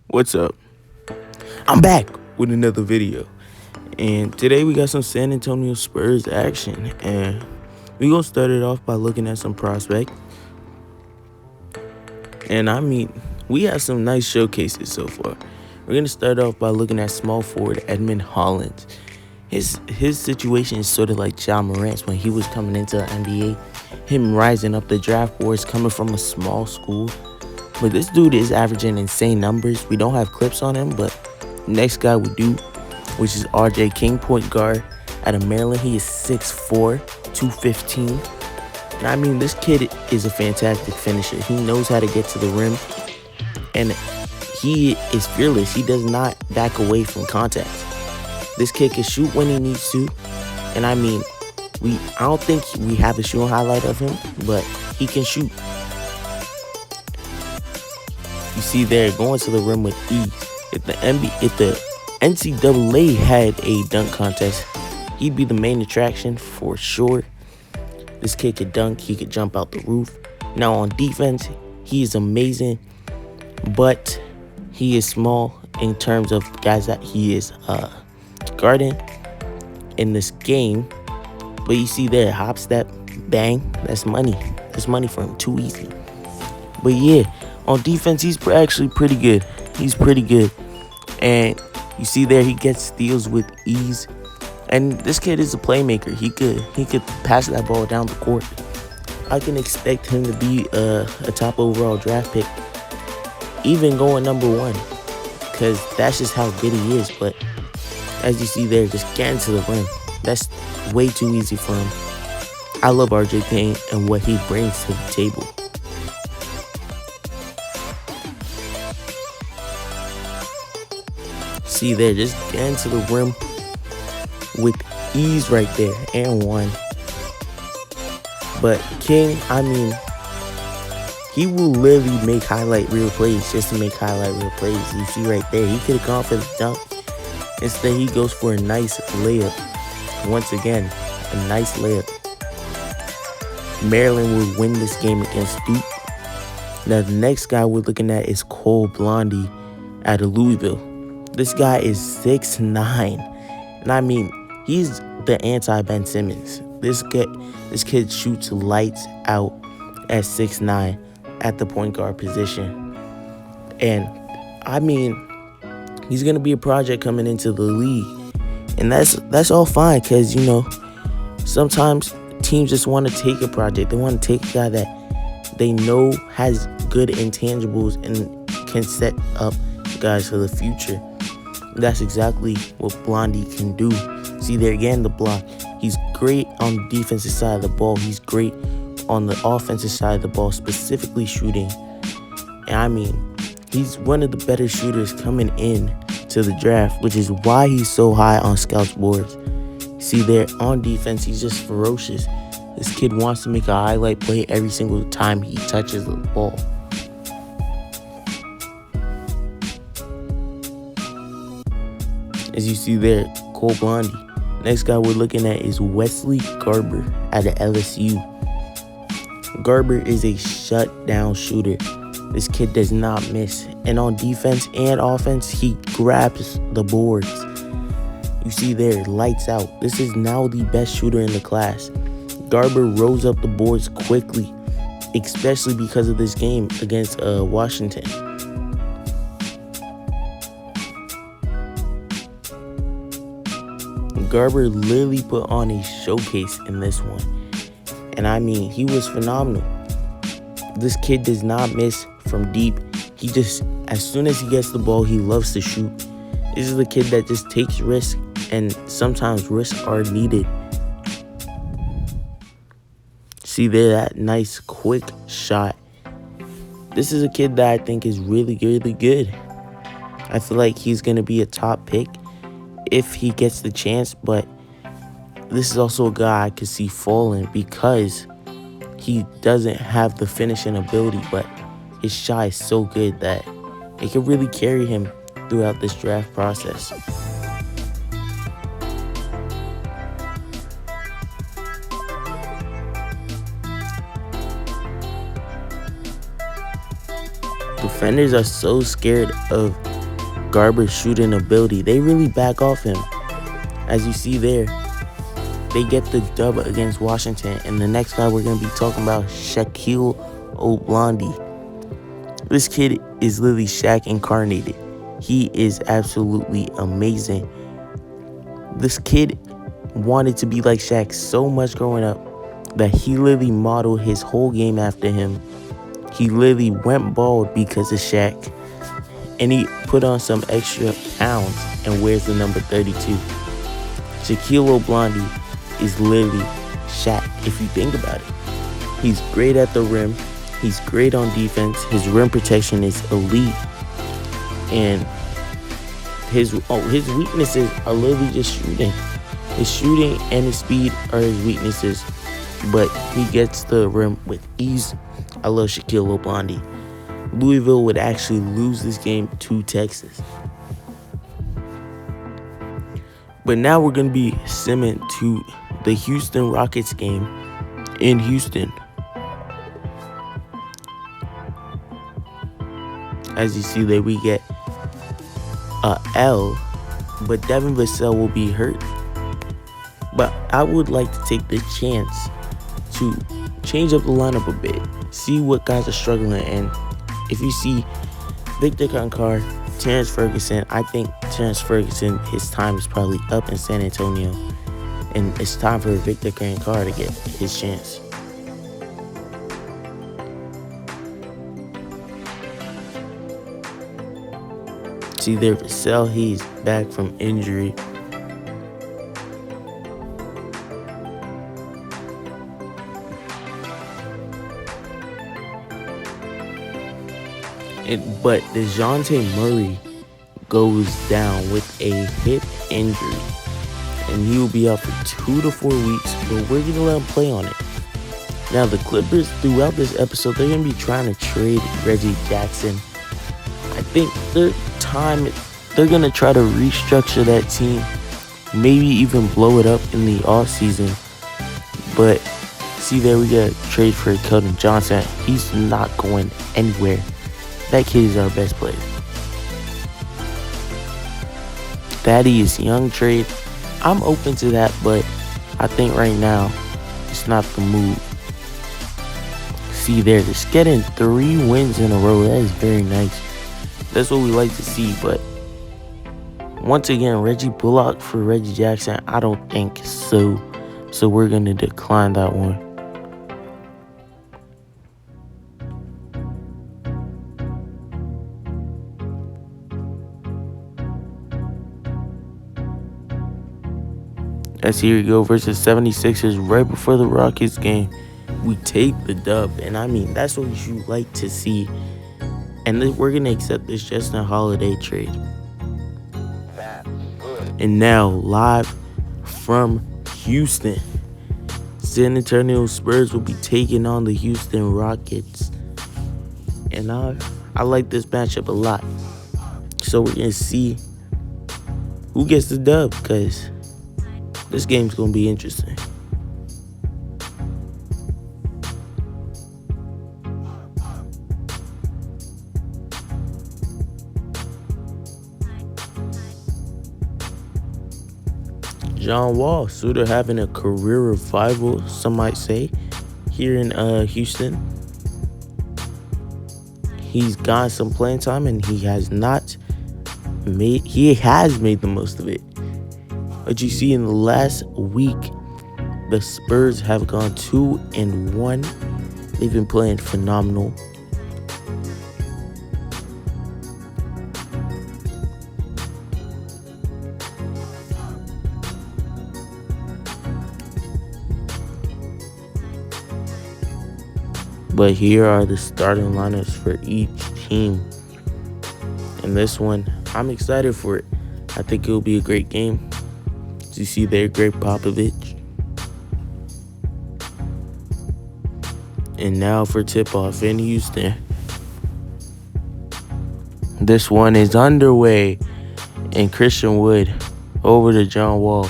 What's up? I'm back with another video. And today we got some San Antonio Spurs action. And we gonna start it off by looking at some prospect. And we have some nice showcases so far. We're gonna start off by looking at small forward Edmund Hollins. His situation is sort of like Ja Morant's when he was coming into the NBA. Him rising up the draft boards, coming from a small school. But this dude is averaging insane numbers. We don't have clips on him, but next guy we do, which is RJ King, point guard out of Maryland. He is 6'4", 215. And this kid is a fantastic finisher. He knows how to get to the rim, and he is fearless. He does not back away from contact. This kid can shoot when he needs to, and I don't think we have a shooting highlight of him, but he can shoot. You see there, going to the rim with ease. If the NCAA had a dunk contest, he'd be the main attraction for sure. This kid could dunk, he could jump out the roof. Now on defense, he is amazing, but he is small in terms of guys that he is guarding in this game. But you see there, hop step, bang, that's money. That's money for him, too easy. But yeah, on defense, he's actually pretty good. He's pretty good. And you see there, he gets steals with ease. And this kid is a playmaker. He could pass that ball down the court. I can expect him to be a top overall draft pick, even going number 1, because that's just how good he is. But as you see there, just getting to the rim, that's way too easy for him. I love RJ Payne and what he brings to the table. See there, just getting to the rim with ease right there, and 1. But King, he will literally make highlight reel plays just to make highlight reel plays. You see right there, he could have gone for the dunk. Instead, he goes for a nice layup. Once again, a nice layup. Maryland will win this game against Duke. Now, the next guy we're looking at is Cole Blondie out of Louisville. This guy is 6'9", and he's the anti-Ben Simmons. This kid shoots lights out at 6'9" at the point guard position. And he's gonna be a project coming into the league. And that's all fine, because sometimes teams just want to take a project. They want to take a guy that they know has good intangibles and can set up guys for the future. That's exactly what Blondie can do. See there again, the block. He's great on the defensive side of the ball. He's great on the offensive side of the ball, specifically shooting. And he's one of the better shooters coming in to the draft, which is why he's so high on scouts' boards. See there, on defense, he's just ferocious. This kid wants to make a highlight play every single time he touches the ball. As you see there, Cole Blondie. Next guy we're looking at is Wesley Garber out of LSU. Garber is a shutdown shooter. This kid does not miss. And on defense and offense, he grabs the boards. You see there, lights out. This is now the best shooter in the class. Garber rose up the boards quickly, especially because of this game against Washington. Garber literally put on a showcase in this one. And he was phenomenal. This kid does not miss from deep. He just, as soon as he gets the ball, he loves to shoot. This is the kid that just takes risks, and sometimes risks are needed. See there, that nice quick shot. This is a kid that I think is really, really good. I feel like he's going to be a top pick if he gets the chance, but this is also a guy I could see falling because he doesn't have the finishing ability, but his shot is so good that it could really carry him throughout this draft process. The defenders are so scared of Garber's shooting ability. They really back off him. As you see there, they get the dub against Washington. And the next guy we're going to be talking about, Shaquille O'Blondy. This kid is literally Shaq incarnated. He is absolutely amazing. This kid wanted to be like Shaq so much growing up that he literally modeled his whole game after him. He literally went bald because of Shaq. And he put on some extra pounds and wears the number 32. Shaquille O'Blondy is literally Shaq if you think about it. He's great at the rim. He's great on defense. His rim protection is elite. And his weaknesses are literally just shooting. His shooting and his speed are his weaknesses. But he gets the rim with ease. I love Shaquille O'Blondy. Louisville would actually lose this game to Texas. But now we're going to be simming to the Houston Rockets game in Houston. As you see there, we get a L, but Devin Vassell will be hurt. But I would like to take the chance to change up the lineup a bit, see what guys are struggling. And if you see Victor Concard, Terrence Ferguson, I think Terrence Ferguson, his time is probably up in San Antonio. And it's time for Victor Concard to get his chance. See there, Vassell, he's back from injury. But DeJounte Murray goes down with a hip injury. And he will be out for 2 to 4 weeks, but we're going to let him play on it. Now, the Clippers, throughout this episode, they're going to be trying to trade Reggie Jackson. I think they're going to try to restructure that team, maybe even blow it up in the offseason. But see there, we got a trade for Keldon Johnson. He's not going anywhere. That kid is our best player. Thaddeus Young trade, I'm open to that, but I think right now it's not the move. See there, just getting 3 wins in a row. That is very nice. That's what we like to see. But once again, Reggie Bullock for Reggie Jackson, I don't think so. So we're going to decline that one. As here we go versus 76ers right before the Rockets game. We take the dub. And I mean, that's what you like to see. And we're going to accept this Justin Holiday trade. And now, live from Houston, San Antonio Spurs will be taking on the Houston Rockets. And I like this matchup a lot. So we're going to see who gets the dub, because this game's going to be interesting. John Wall sort of having a career revival, some might say, here in Houston. He's gotten some playing time, and he has made the most of it. But you see, in the last week, the Spurs have gone 2-1. They've been playing phenomenal. But here are the starting lineups for each team. And this one, I'm excited for it. I think it will be a great game. As you see there, Greg Popovich. And now for tip-off in Houston. This one is underway. And Christian Wood over to John Wall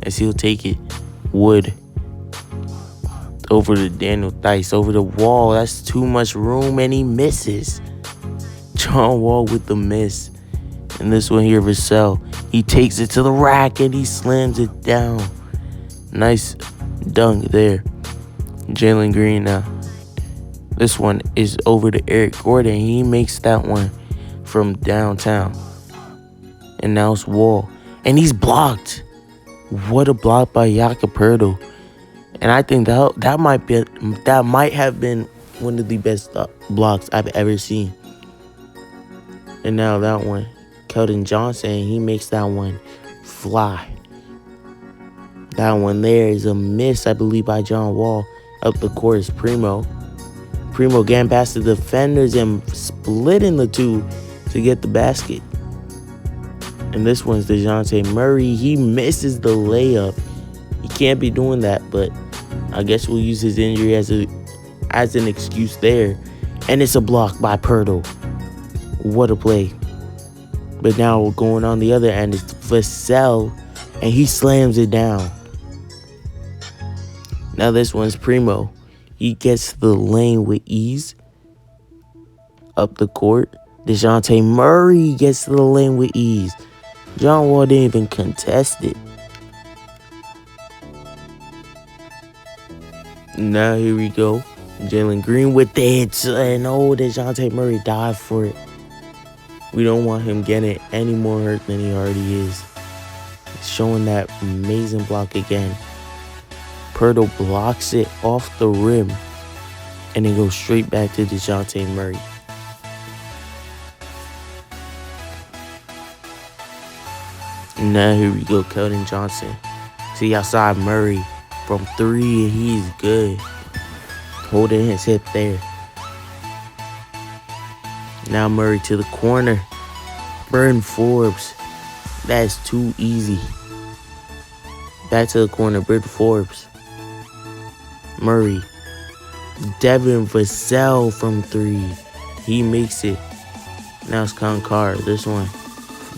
as he'll take it. Wood over to Daniel Theis, over the Wall. That's too much room, and he misses. John Wall with the miss. And this one here, Vassell, he takes it to the rack and he slams it down. Nice dunk there. Jalen Green now. This one is over to Eric Gordon. He makes that one from downtown. And now it's Wall. And he's blocked. What a block by Jakob Poeltl. And I think that might have been one of the best blocks I've ever seen. And now that one, Keldon Johnson, he makes that one fly. That one there is a miss, I believe, by John Wall. Up the court is Primo. Primo getting past the defenders and splitting the two to get the basket. And this one's DeJounte Murray. He misses the layup. He can't be doing that, but I guess we'll use his injury as an excuse there. And it's a block by Poeltl. What a play. But now we're going on the other end. It's Vassell, and he slams it down. Now this one's Primo. He gets to the lane with ease. Up the court. DeJounte Murray gets to the lane with ease. John Wall didn't even contest it. Now here we go. Jalen Green with the hits. And DeJounte Murray died for it. We don't want him getting any more hurt than he already is. Showing that amazing block again. Poeltl blocks it off the rim. And it goes straight back to DeJounte Murray. Now here we go, Keldon Johnson. See outside Murray from 3, and he's good. Holding his hip there. Now Murray to the corner. Burn Forbes. That's too easy. Back to the corner, Bryn Forbes. Murray. Devin Vassell from 3. He makes it. Now it's Concar. This one.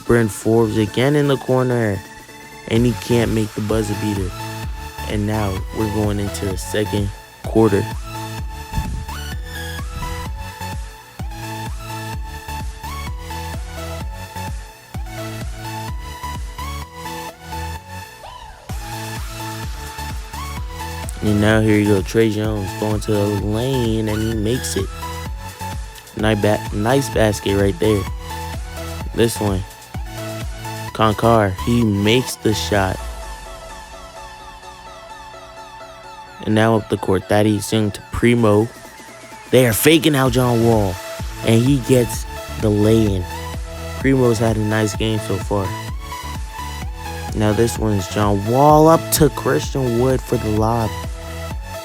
Bryn Forbes again in the corner. And he can't make the buzzer beater. And now we're going into the second quarter. And now here you go, Trey Jones going to the lane, and he makes it. Nice basket right there. This one, Concar, he makes the shot. And now up the court, Thaddeus Young to Primo. They are faking out John Wall, and he gets the lay-in. Primo's had a nice game so far. Now this one is John Wall up to Christian Wood for the lob.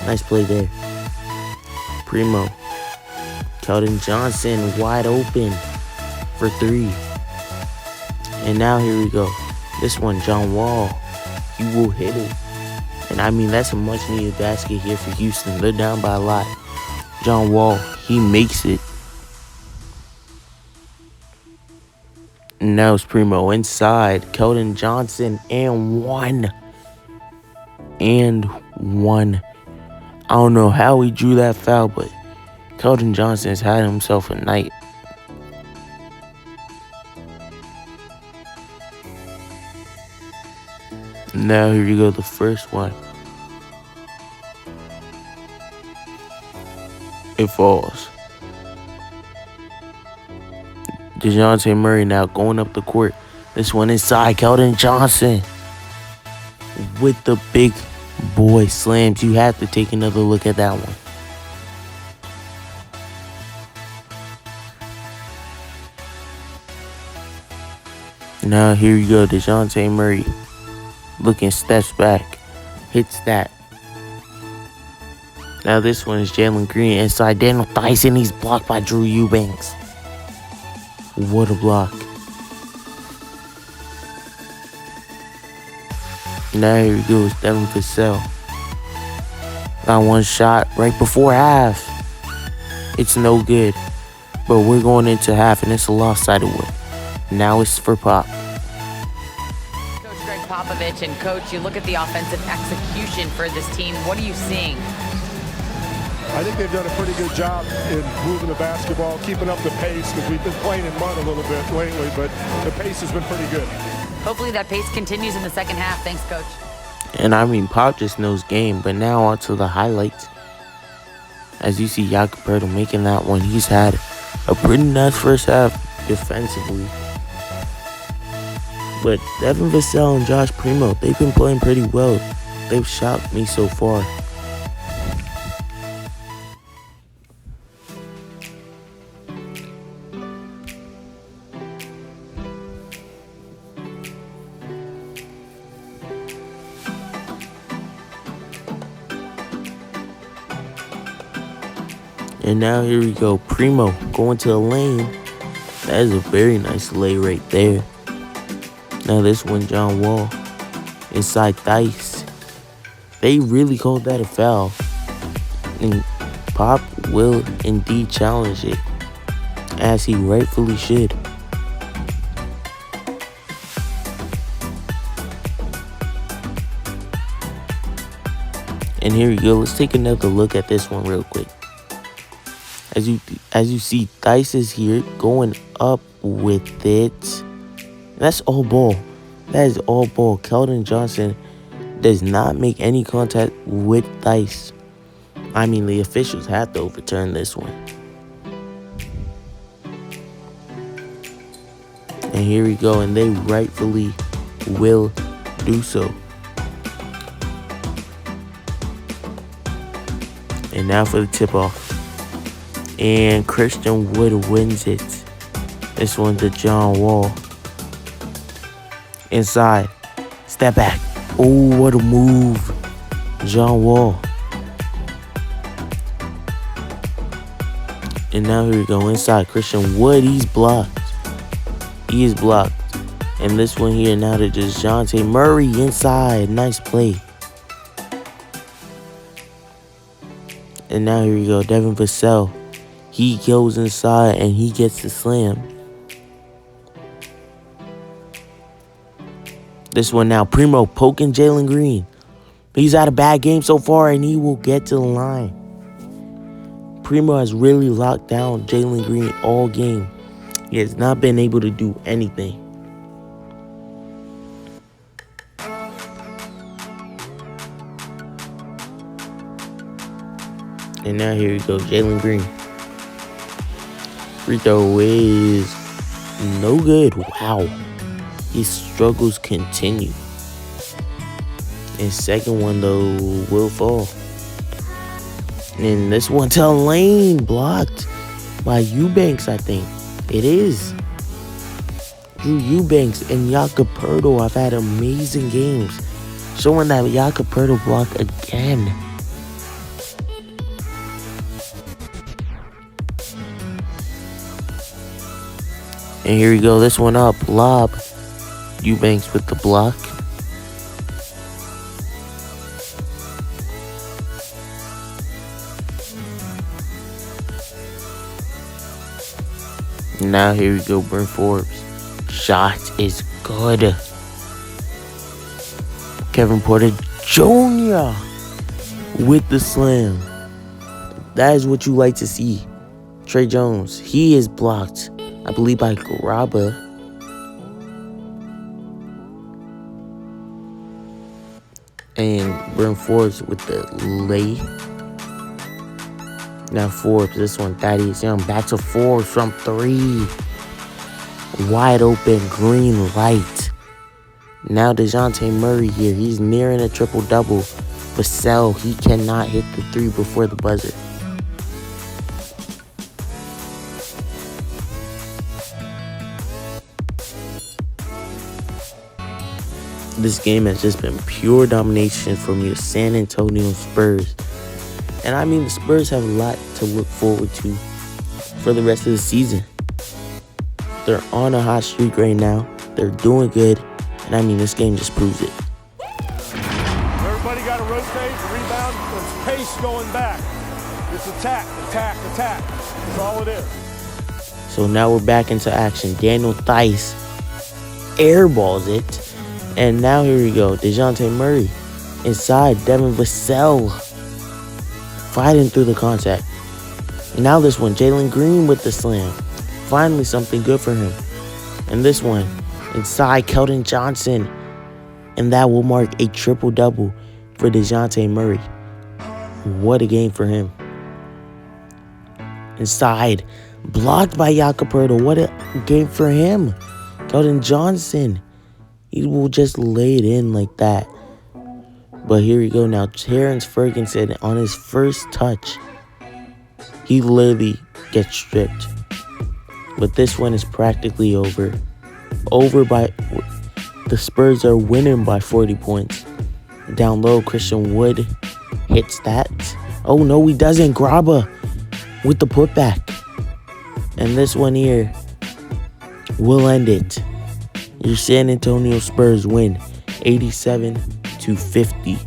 Nice play there. Primo. Keldon Johnson wide open for 3. And now here we go. This one, John Wall. He will hit it. And I mean, that's a much needed basket here for Houston. They're down by a lot. John Wall, he makes it. And now it's Primo inside. Keldon Johnson and one. I don't know how he drew that foul, but Keldon Johnson's had himself a night. Now here you go, the first one. It falls. DeJounte Murray now going up the court. This one inside, Keldon Johnson with the big boy slams. You have to take another look at that one. Now here you go, DeJounte Murray looking, steps back, hits that. Now this one is Jalen Green inside Daniel Tyson. He's blocked by Drew Eubanks. What a block. Now here he goes, Devin Vassell. Got one shot right before half. It's no good. But we're going into half, and it's a lopsided one. Now it's for Pop. Coach Greg Popovich, and Coach, you look at the offensive execution for this team. What are you seeing? I think they've done a pretty good job in moving the basketball, keeping up the pace, because we've been playing in mud a little bit lately, but the pace has been pretty good. Hopefully that pace continues in the second half. Thanks, Coach. And I mean, Pop just knows game, but now on to the highlights. As you see Jakob Poeltl making that one, he's had a pretty nice first half defensively. But Devin Vassell and Josh Primo, they've been playing pretty well. They've shocked me so far. And now here we go. Primo going to the lane. That is a very nice lay right there. Now this one, John Wall inside Theis. They really called that a foul. And Pop will indeed challenge it, as he rightfully should. And here we go. Let's take another look at this one real quick. As you see, Theis is here going up with it. That's all ball. That is all ball. Keldon Johnson does not make any contact with Theis. I mean, the officials have to overturn this one. And here we go, and they rightfully will do so. And now for the tip-off. And Christian Wood wins it. This one to John Wall. Inside. Step back. Oh, what a move. John Wall. And now here we go inside. Christian Wood, he's blocked. He is blocked. And this one here now to DeJounte Murray inside. Nice play. And now here we go. Devin Vassell. He goes inside and he gets the slam. This one now. Primo poking Jalen Green. He's had a bad game so far and he will get to the line. Primo has really locked down Jalen Green all game. He has not been able to do anything. And now here we go. Jalen Green. Free throw is no good. Wow. His struggles continue. And second one, though, will fall. And this one to Lane, blocked by Eubanks, I think. It is. Drew Eubanks and Jakob Poeltl have had amazing games, showing that Jakob Poeltl block again. And here we go. This one up. Lob. Eubanks with the block. Now here we go. Bryn Forbes. Shot is good. Kevin Porter Jr. with the slam. That is what you like to see. Trey Jones. He is blocked, I believe, by Garaba. And Bryn Forbes with the lay. Now Forbes, this one, Thaddeus Young. Back to Forbes from three. Wide open, green light. Now DeJounte Murray here. He's nearing a triple-double. Vassell, he cannot hit the three before the buzzer. This game has just been pure domination from your San Antonio Spurs. And I mean, the Spurs have a lot to look forward to for the rest of the season. They're on a hot streak right now. They're doing good. And I mean, this game just proves it. Everybody got to rotate, rebound, there's pace going back. It's attack, attack, attack. That's all it is. So now we're back into action. Daniel Theis airballs it. And now here we go. DeJounte Murray inside. Devin Vassell fighting through the contact. Now this one, Jalen Green with the slam. Finally something good for him. And this one, inside Keldon Johnson. And that will mark a triple-double for DeJounte Murray. What a game for him. Inside, blocked by Jakob Poeltl. What a game for him. Keldon Johnson. He will just lay it in like that. But here we go now. Terrence Ferguson on his first touch. He literally gets stripped. But this one is practically over. The Spurs are winning by 40 points. Down low, Christian Wood hits that. Oh no, he doesn't. Graba with the putback. And this one here will end it. Your San Antonio Spurs win 87-50.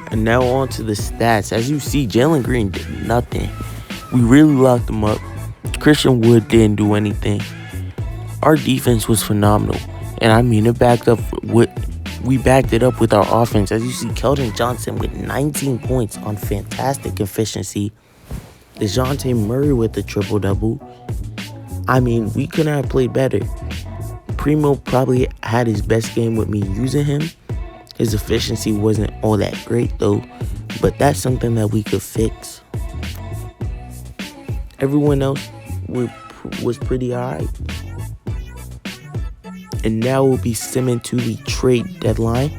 And now on to the stats. As you see, Jalen Green did nothing. We really locked him up. Christian Wood didn't do anything. Our defense was phenomenal. And I mean, we backed it up with our offense. As you see, Keldon Johnson with 19 points on fantastic efficiency. DeJounte Murray with the triple-double. I mean, we couldn't have played better. Primo probably had his best game with me using him. His efficiency wasn't all that great though, but that's something that we could fix. Everyone else was pretty alright. And now we'll be simming to the trade deadline.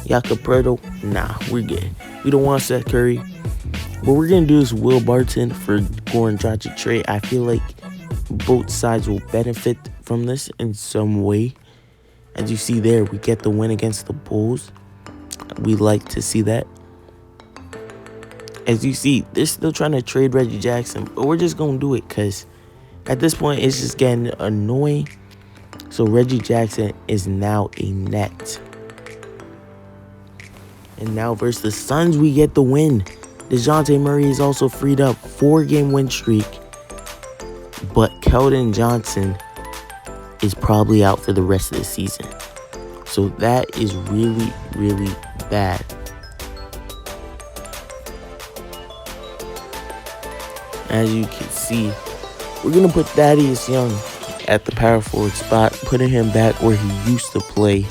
Jakob Poeltl, nah, we're good. We don't want Seth Curry. What we're going to do is Will Barton for Goran Dragic trade. I feel like both sides will benefit from this in some way. As you see there, we get the win against the Bulls. We like to see that. As you see, they're still trying to trade Reggie Jackson, but we're just going to do it because at this point, it's just getting annoying. So Reggie Jackson is now a net. And now versus the Suns, we get the win. DeJounte Murray is also freed up. 4-game win streak. But Keldon Johnson is probably out for the rest of the season. So that is really, really bad. As you can see, we're going to put Thaddeus Young at the power forward spot, putting him back where he used to play.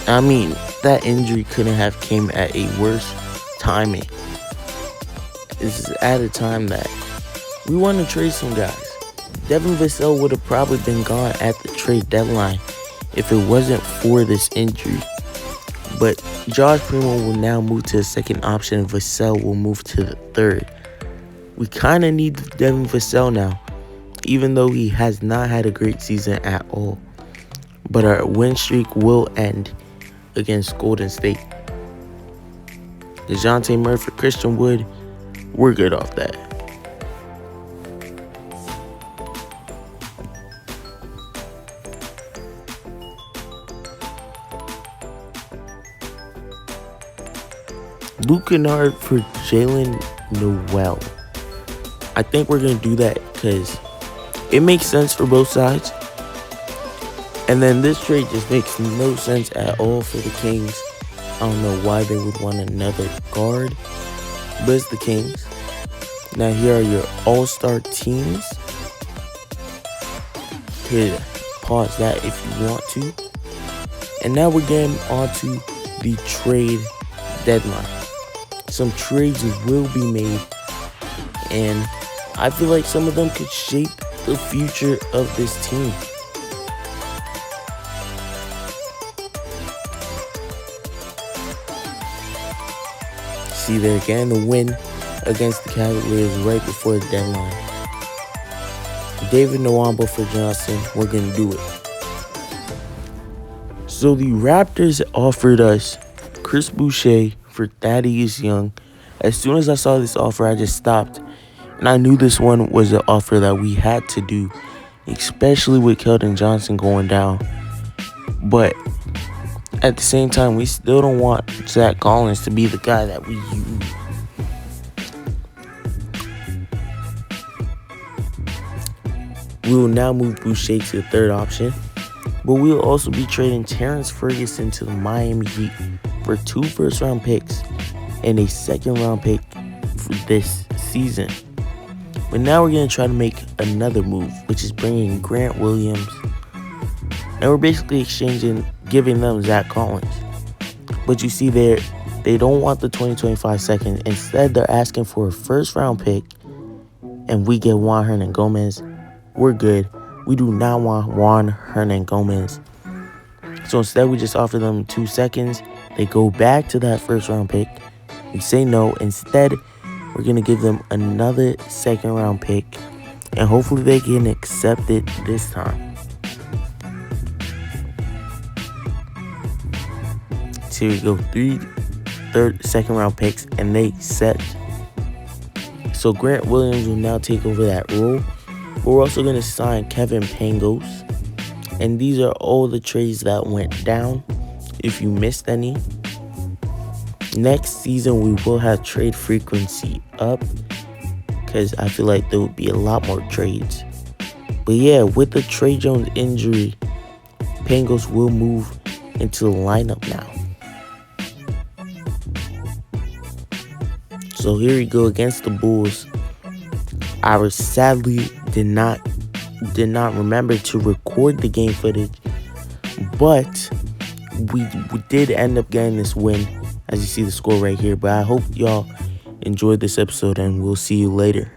I mean, that injury couldn't have came at a worse timing. This is at a time that we want to trade some guys. Devin Vassell would have probably been gone at the trade deadline if it wasn't for this injury. But Josh Primo will now move to the second option and Vassell will move to the third. We kind of need Devin Vassell now, even though he has not had a great season at all. But our win streak will end against Golden State. DeJounte Murray for Christian Wood, we're good off that. Luke Kennard for Jalen Noel. I think we're going to do that because it makes sense for both sides. And then this trade just makes no sense at all for the Kings. I don't know why they would want another guard, but it's the Kings. Now here are your all-star teams. Here, pause that if you want to. And now we're getting on to the trade deadline. Some trades will be made, and I feel like some of them could shape the future of this team. See there again, the win against the Cavaliers right before the deadline. David Nwaba for Johnson, we're going to do it. So the Raptors offered us Chris Boucher for Thaddeus Young. As soon as I saw this offer, I just stopped. And I knew this one was an offer that we had to do, especially with Keldon Johnson going down. But at the same time, we still don't want Zach Collins to be the guy that we use. We will now move Boucher to the third option. But we will also be trading Terrence Ferguson to the Miami Heat for 2 first-round picks and a second-round pick for this season. But now we're going to try to make another move, which is bringing Grant Williams. And we're basically giving them Zach Collins. But you see there, they don't want the 2025 second. Instead, they're asking for a first-round pick, and we get Juan Hernangomez. We're good. We do not want Juan Hernangomez. So instead, we just offer them 2 seconds. They go back to that first-round pick. We say no. Instead, we're going to give them another second-round pick. And hopefully they can accept it this time. So here we go. 3 second-round picks, and they set. So Grant Williams will now take over that role. We're also going to sign Kevin Pangos. And these are all the trades that went down. If you missed any. Next season, we will have trade frequency up. Because I feel like there would be a lot more trades. But yeah, with the Trey Jones injury, Pangos will move into the lineup now. So here we go against the Bulls. I sadly did not remember to record the game footage, but we did end up getting this win, as you see the score right here. But I hope y'all enjoyed this episode, and we'll see you later.